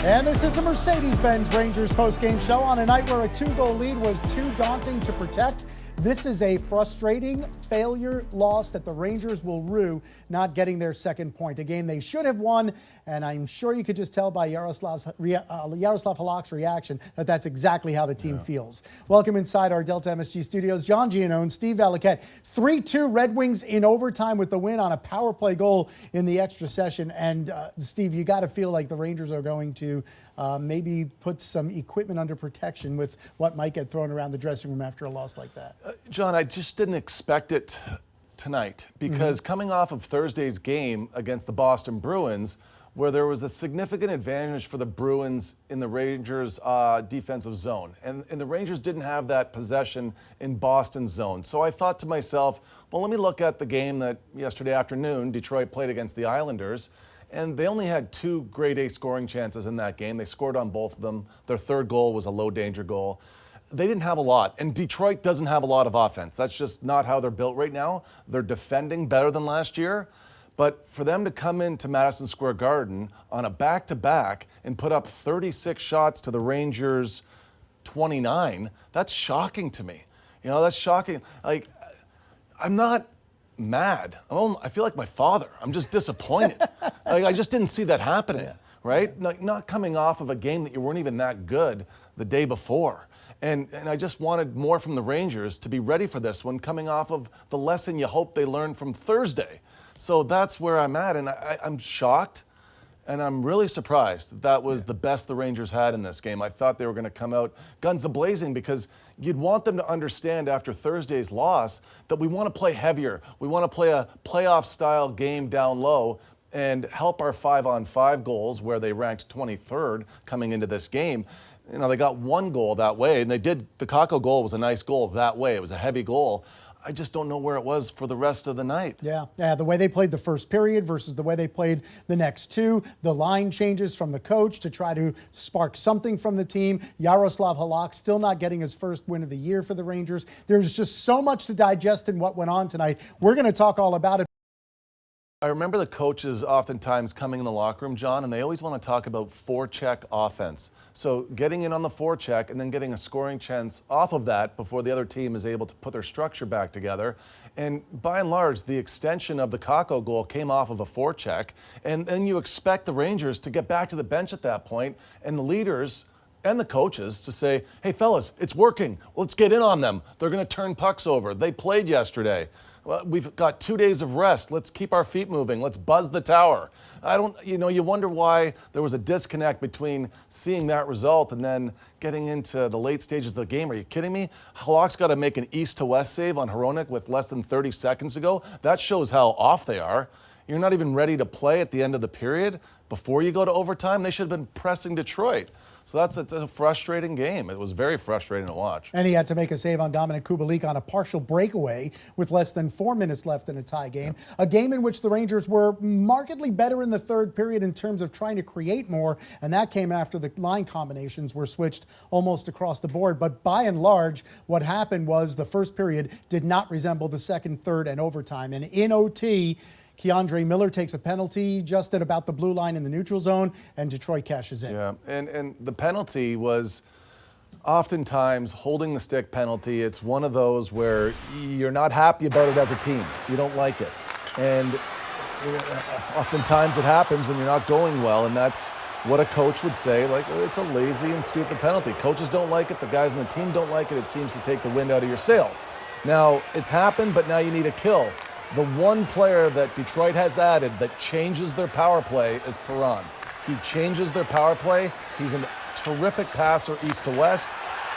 And this is the Mercedes-Benz Rangers post-game show on a night where a 2-goal lead was too daunting to protect. This is a frustrating failure loss that the Rangers will rue, not getting their second point. A game they should have won, and I'm sure you could just tell by Yaroslav Halak's reaction that that's exactly how the team feels. Welcome inside our Delta MSG studios, John Giannone, Steve Valiquette. 3-2 Red Wings in overtime with the win on a power play goal in the extra session. And Steve, you got to feel like the Rangers are going to maybe put some equipment under protection with what might get thrown around the dressing room after a loss like that. John, I just didn't expect it tonight because coming off of Thursday's game against the Boston Bruins, where there was a significant advantage for the Bruins in the Rangers' defensive zone. And the Rangers didn't have that possession in Boston's zone. So I thought to myself, well, let me look at the game that yesterday afternoon Detroit played against the Islanders. And they only had 2 grade A scoring chances in that game. They scored on both of them. Their third goal was a low-danger goal. They didn't have a lot, and Detroit doesn't have a lot of offense. That's just not how they're built right now. They're defending better than last year. But for them to come into Madison Square Garden on a back-to-back and put up 36 shots to the Rangers' 29, that's shocking to me. You know, that's shocking. Like, I'm not mad. I feel like my father. I'm just disappointed. Like, I just didn't see that happening, right? Like, not coming off of a game that you weren't even that good the day before. And I just wanted more from the Rangers to be ready for this one, coming off of the lesson you hope they learned from Thursday. So that's where I'm at, and I'm shocked, and I'm really surprised that that was the best the Rangers had in this game. I thought they were going to come out guns a-blazing because you'd want them to understand after Thursday's loss that we want to play heavier. We want to play a playoff-style game down low and help our 5-on-5 goals, where they ranked 23rd coming into this game. You know, they got 1 goal that way, and the Kakko goal was a nice goal that way. It was a heavy goal. I just don't know where it was for the rest of the night. Yeah, the way they played the first period versus the way they played the next 2, the line changes from the coach to try to spark something from the team. Yaroslav Halak still not getting his first win of the year for the Rangers. There's just so much to digest in what went on tonight. We're going to talk all about it. I remember the coaches oftentimes coming in the locker room, John, and they always want to talk about forecheck offense. So getting in on the forecheck and then getting a scoring chance off of that before the other team is able to put their structure back together. And by and large, the extension of the Kakko goal came off of a forecheck. And then you expect the Rangers to get back to the bench at that point, and the leaders and the coaches to say, hey, fellas, it's working. Let's get in on them. They're going to turn pucks over. They played yesterday. Well, we've got 2 days of rest. Let's keep our feet moving. Let's buzz the tower. You wonder why there was a disconnect between seeing that result and then getting into the late stages of the game. Are you kidding me? Halak's got to make an east to west save on Hronek with less than 30 seconds to go. That shows how off they are. You're not even ready to play at the end of the period before you go to overtime. They should have been pressing Detroit. So it's a frustrating game. It was very frustrating to watch. And he had to make a save on Dominik Kubalik on a partial breakaway with less than 4 minutes left in a tie game. A game in which the Rangers were markedly better in the third period in terms of trying to create more, and that came after the line combinations were switched almost across the board. But by and large, what happened was the first period did not resemble the second, third, and overtime. And in OT, K'Andre Miller takes a penalty just at about the blue line in the neutral zone, and Detroit cashes in. Yeah, and the penalty was oftentimes holding the stick penalty. It's one of those where you're not happy about it as a team. You don't like it. And oftentimes it happens when you're not going well, and that's what a coach would say, like, oh, it's a lazy and stupid penalty. Coaches don't like it. The guys on the team don't like it. It seems to take the wind out of your sails. Now, it's happened, but now you need a kill. The one player that Detroit has added that changes their power play is Perron. He changes their power play. He's a terrific passer east to west.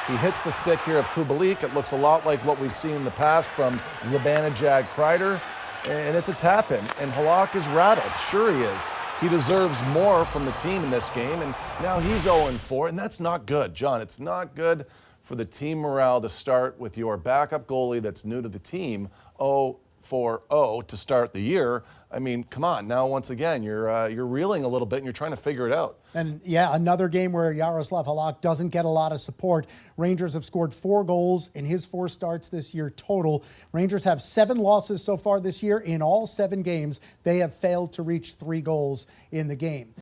He hits the stick here of Kubalik. It looks a lot like what we've seen in the past from Zibanejad Kreider. And it's a tap-in. And Halak is rattled. Sure he is. He deserves more from the team in this game. And now he's 0-4, and that's not good, John. It's not good for the team morale to start with your backup goalie that's new to the team 0-4-0 to start the year. I mean, come on. Now, once again, you're reeling a little bit and you're trying to figure it out. And yeah, another game where Yaroslav Halak doesn't get a lot of support. Rangers have scored 4 goals in his 4 starts this year total. Rangers have 7 losses so far this year. In all 7 games, they have failed to reach 3 goals in the game.